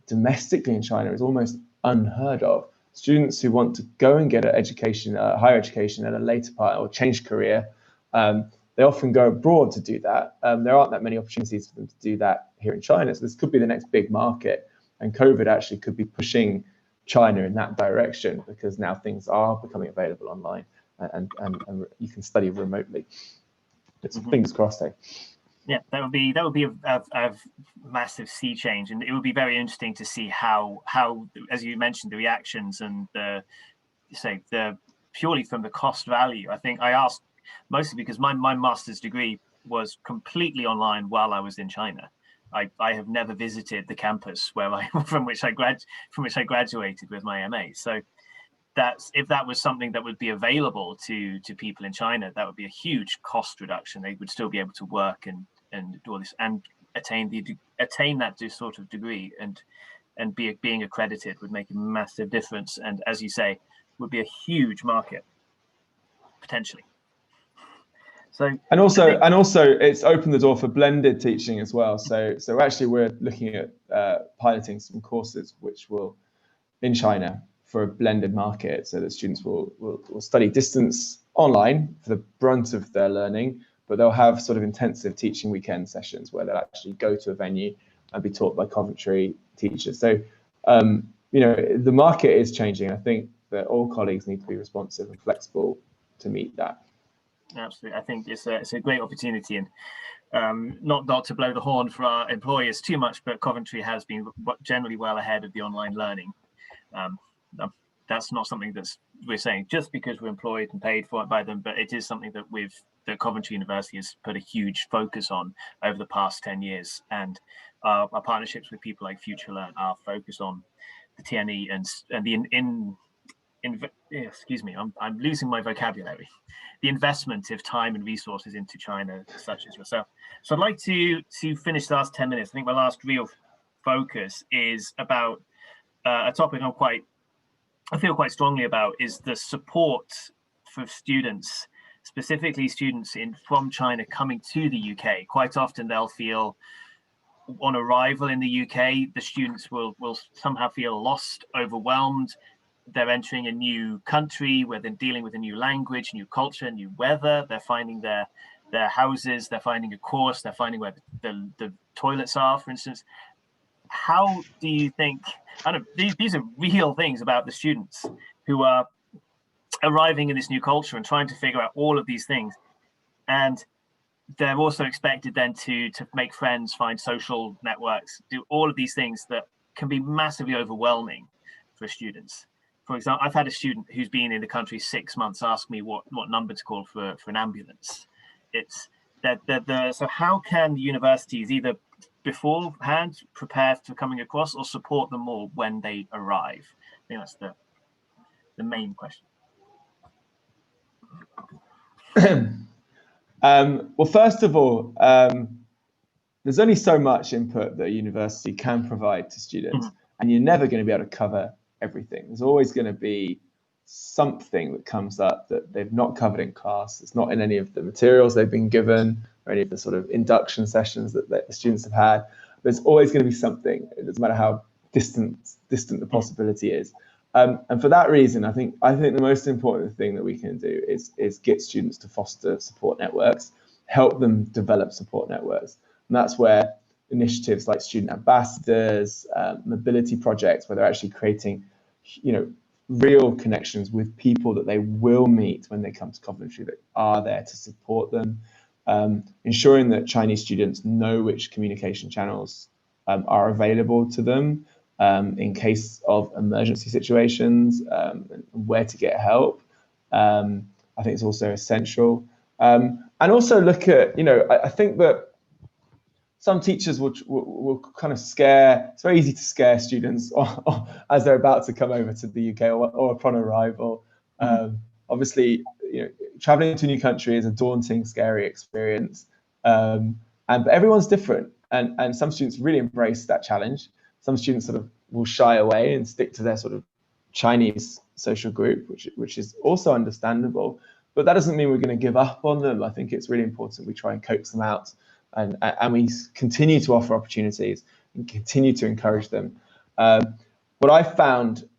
domestically in China is almost unheard of. Students who want to go and get an education, higher education at a later part, or change career, they often go abroad to do that. There aren't that many opportunities for them to do that here in China. So this could be the next big market, and COVID actually could be pushing China in that direction, because now things are becoming available online and you can study remotely. It's fingers crossed, eh? Yeah, that would be a massive sea change, and it would be very interesting to see how as you mentioned, the reactions and the purely from the cost value. I think I asked mostly because my master's degree was completely online while I was in China. I have never visited the campus where from which I graduated with my MA. So if that was something that would be available to people in China, that would be a huge cost reduction. They would still be able to work and do all this and attain that sort of degree, and being accredited would make a massive difference. And as you say, would be a huge market potentially. So and also it's opened the door for blended teaching as well. So actually we're looking at piloting some courses which will in China for a blended market, so that students will study distance online for the brunt of their learning, but they'll have sort of intensive teaching weekend sessions where they'll actually go to a venue and be taught by Coventry teachers. So the market is changing. I think that all colleagues need to be responsive and flexible to meet that. Absolutely, I think it's a great opportunity, and not to blow the horn for our employers too much, but Coventry has been generally well ahead of the online learning. That's not something we're saying just because we're employed and paid for it by them, but it is something that Coventry University has put a huge focus on over the past 10 years. And our partnerships with people like FutureLearn are focused on the TNE and excuse me, I'm losing my vocabulary. The investment of time and resources into China, such as yourself. So I'd like to finish the last 10 minutes. I think my last real focus is about a topic I feel quite strongly about, is the support for students, specifically students from China coming to the UK. Quite often they'll feel on arrival in the UK, the students will somehow feel lost, overwhelmed. They're entering a new country where they're dealing with a new language, new culture, new weather. They're finding their houses, they're finding a course, they're finding where the toilets are, for instance. How do you think, I don't know, these are real things about the students who are arriving in this new culture and trying to figure out all of these things. And they're also expected then to make friends, find social networks, do all of these things that can be massively overwhelming for students. For example, I've had a student who's been in the country 6 months ask me what number to call for an ambulance. It's so how can the universities either beforehand prepare for coming across or support them more when they arrive? I think that's the main question. Well, first of all, there's only so much input that a university can provide to students, and you're never going to be able to cover everything. There's always going to be something that comes up that they've not covered in class. It's not in any of the materials they've been given or any of the sort of induction sessions that the students have had. There's always going to be something. It doesn't matter how distant the possibility is. And for that reason, I think the most important thing that we can do is get students to foster support networks, help them develop support networks. And that's where initiatives like student ambassadors, mobility projects, where they're actually creating, real connections with people that they will meet when they come to Coventry that are there to support them, ensuring that Chinese students know which communication channels are available to them in case of emergency situations, and where to get help. I think it's also essential. And also look at, I think that some teachers will kind of scare. It's very easy to scare students as they're about to come over to the UK or upon arrival. Obviously, traveling to a new country is a daunting, scary experience, but everyone's different, and some students really embrace that challenge. Some students sort of will shy away and stick to their sort of Chinese social group, which is also understandable. But that doesn't mean we're going to give up on them. I think it's really important we try and coax them out. And we continue to offer opportunities and continue to encourage them. What I found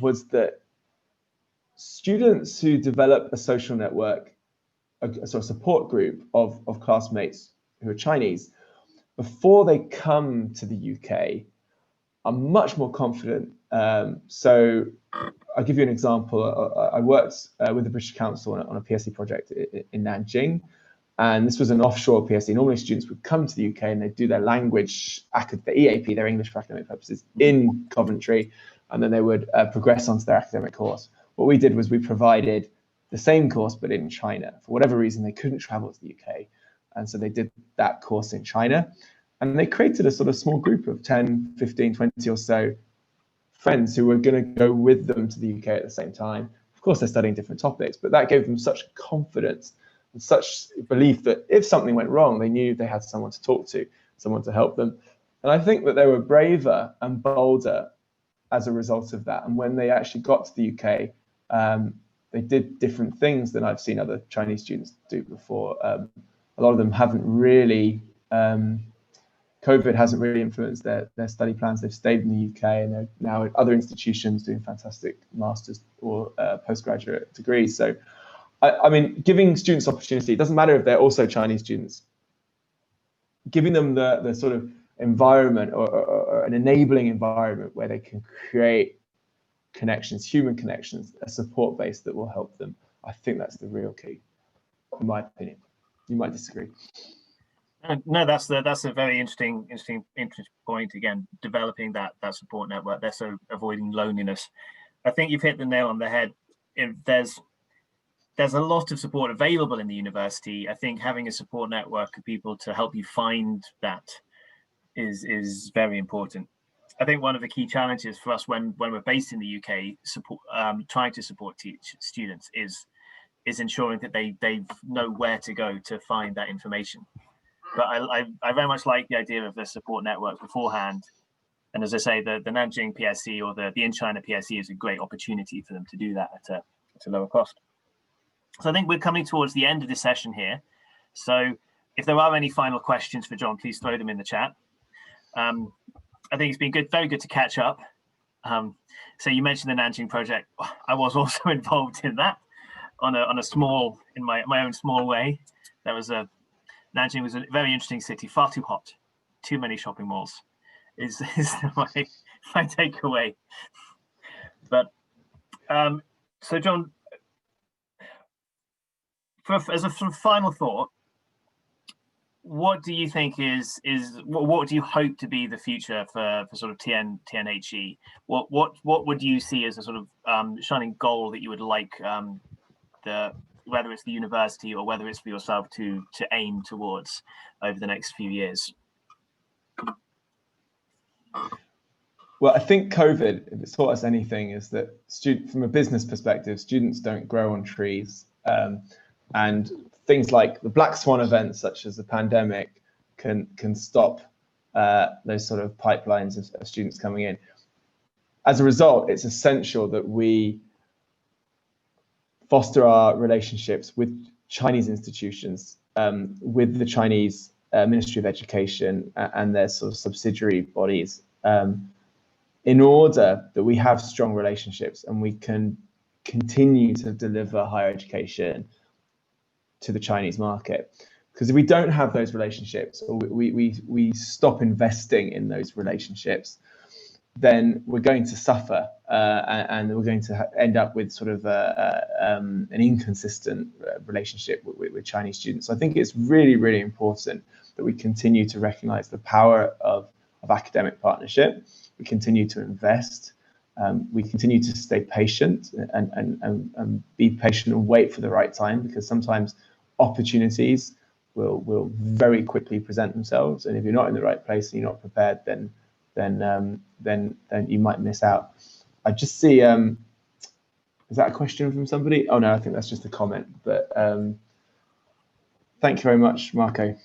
was that students who develop a social network, a sort of support group of classmates who are Chinese, before they come to the UK, are much more confident. So I'll give you an example. I worked with the British Council on a PSC project in Nanjing. And this was an offshore PSC. Normally students would come to the UK and they'd do their language, their EAP, their English for academic purposes, in Coventry, and then they would progress onto their academic course. What we did was we provided the same course, but in China. For whatever reason, they couldn't travel to the UK. And so they did that course in China, and they created a sort of small group of 10, 15, 20 or so friends who were going to go with them to the UK at the same time. Of course, they're studying different topics, but that gave them such confidence and such belief that if something went wrong, they knew they had someone to talk to, someone to help them. And I think that they were braver and bolder as a result of that. And when they actually got to the UK, they did different things than I've seen other Chinese students do before. A lot of them haven't really, COVID hasn't really influenced their study plans. They've stayed in the UK and they're now at other institutions doing fantastic master's or postgraduate degrees. So, I mean, giving students opportunity, it doesn't matter if they're also Chinese students, giving them the sort of environment or an enabling environment where they can create connections, human connections, a support base that will help them. I think that's the real key, in my opinion. You might disagree. No, that's a very interesting point. Again, developing that support network. They're so avoiding loneliness. I think you've hit the nail on the head. If there's a lot of support available in the university, I think having a support network of people to help you find that is very important. I think one of the key challenges for us when we're based in the UK, trying to support students is ensuring that they know where to go to find that information. But I very much like the idea of the support network beforehand. And as I say, the Nanjing PSC or the In China PSC is a great opportunity for them to do that at a lower cost. So I think we're coming towards the end of this session here. So if there are any final questions for John, please throw them in the chat. I think it's been very good to catch up. So you mentioned the Nanjing project. I was also involved in that on a small, in my own small way. That was Nanjing was a very interesting city, far too hot, too many shopping malls is my takeaway. But so John, as a sort of final thought, what do you think what do you hope to be the future for sort of TNHE? What would you see as a sort of shining goal that you would like whether it's the university or whether it's for yourself to aim towards over the next few years? Well, I think COVID, if it's taught us anything, is that from a business perspective, students don't grow on trees. And things like the black swan events, such as the pandemic, can stop those sort of pipelines of students coming in. As a result, it's essential that we foster our relationships with Chinese institutions, with the Chinese Ministry of Education and their sort of subsidiary bodies, in order that we have strong relationships and we can continue to deliver higher education to the Chinese market. Because if we don't have those relationships, or we stop investing in those relationships, then we're going to suffer and we're going to end up with sort of an inconsistent relationship with Chinese students. So I think it's really, really important that we continue to recognize the power of academic partnership. We continue to invest. We continue to stay patient and be patient and wait for the right time, because sometimes opportunities will very quickly present themselves. And if you're not in the right place and you're not prepared, then you might miss out. I just see, is that a question from somebody? Oh no, I think that's just a comment, but thank you very much, Marco.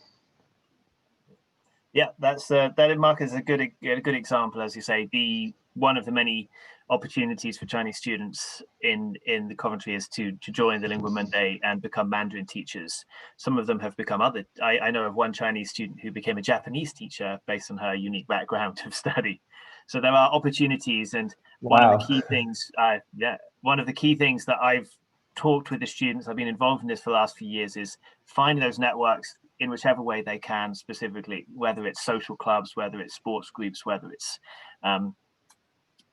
Yeah, that Marco is a good example, as you say. One of the many opportunities for Chinese students in the Coventry is to join the Lingua Mundi and become Mandarin teachers. Some of them have become I know of one Chinese student who became a Japanese teacher based on her unique background of study. So there are opportunities, and one of the key things, one of the key things that I've talked with the students, I've been involved in this for the last few years, is finding those networks in whichever way they can, specifically, whether it's social clubs, whether it's sports groups, whether it's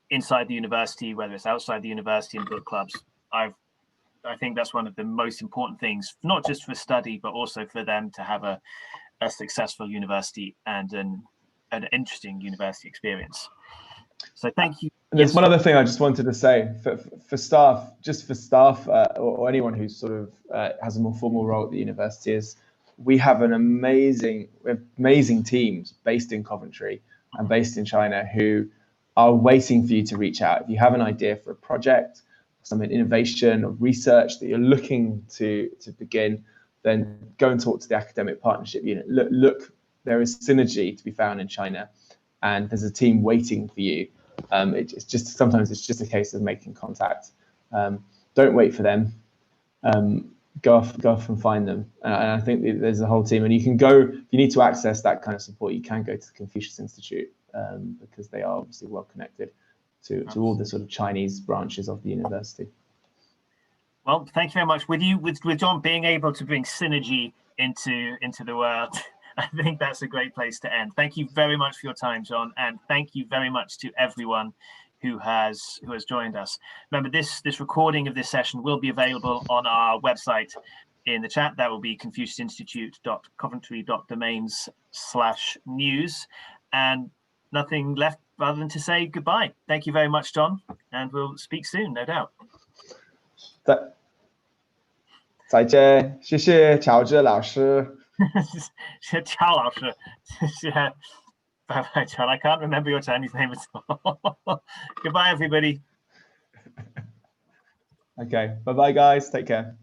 inside the university, whether it's outside the university in book clubs. I think that's one of the most important things, not just for study, but also for them to have a successful university and an interesting university experience. So thank you. There's one other thing I just wanted to say for staff, or anyone who sort of has a more formal role at the university, is we have amazing teams based in Coventry and based in China who are waiting for you to reach out. If you have an idea for a project, some innovation or research that you're looking to begin, then go and talk to the academic partnership unit. Look, there is synergy to be found in China, and there's a team waiting for you. It's just sometimes it's just a case of making contact. Don't wait for them. Go off and find them. And I think there's a whole team, and you can go if you need to access that kind of support. You can go to the Confucius Institute because they are obviously well connected to all the sort of Chinese branches of the university. Well, thank you very much. With John being able to bring synergy into the world, I think that's a great place to end. Thank you very much for your time, John, and thank you very much to everyone who has joined us. Remember, this recording of this session will be available on our website in the chat. That will be confuciusinstitute.coventry.domains/news. And nothing left other than to say goodbye. Thank you very much, John, and we'll speak soon, no doubt. 再见，谢谢乔治老师。Ciao, 老师. Bye bye, John. I can't remember your Chinese name at all. Goodbye, everybody. Okay, bye bye, guys. Take care.